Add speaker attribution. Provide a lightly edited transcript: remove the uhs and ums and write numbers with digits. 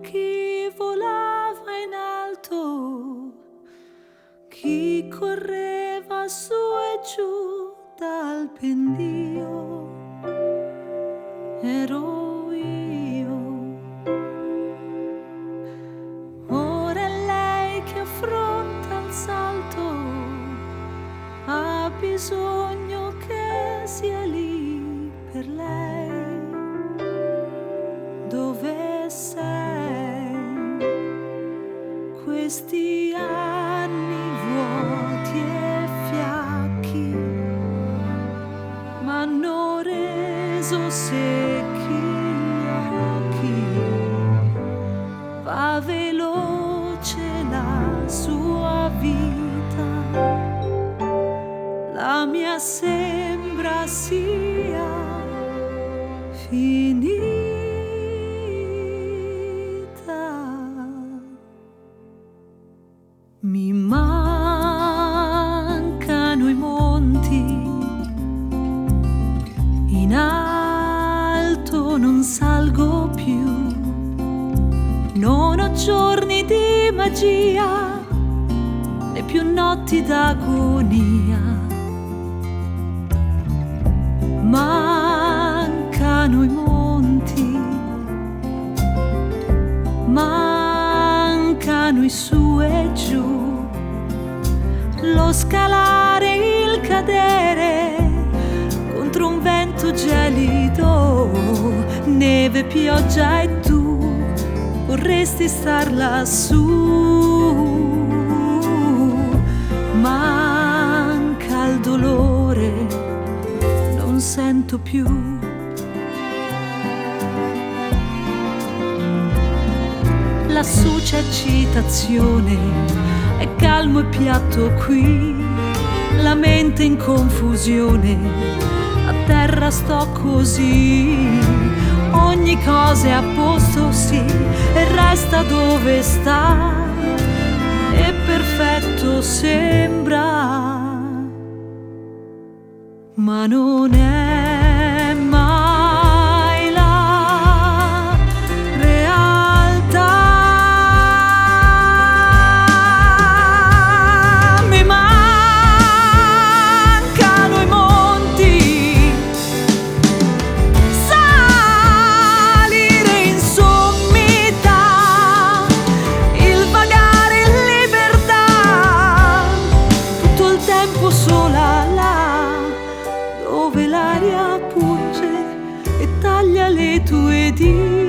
Speaker 1: chi volava in alto, chi correva su e giù dal pendio. Ero io. Ora è lei che affronta il salto, ha bisogno che sia lì per lei. Dove sei? Questi anni vuoti e fiacchi m'hanno reso secchi gli occhi. Va veloce la sua vita, la mia sembra sia finita. Mi mancano i monti, in alto non salgo più, non ho giorni di magia né più notti d'agonia. Mancano i monti, mancano i su e giù, lo scalare, il cadere contro un vento gelido, neve, pioggia e tu vorresti star lassù. Manca il dolore, non sento più. Lassù c'è eccitazione, è calmo e piatto qui, la mente in confusione, a terra sto così. Ogni cosa è a posto, sì, e resta dove sta, e perfetto sembra, ma non è mai la realtà. Mi mancano i monti, salire in sommità, il vagare in libertà, tutto il tempo sola là, dove l'aria punge e taglia le tue dita.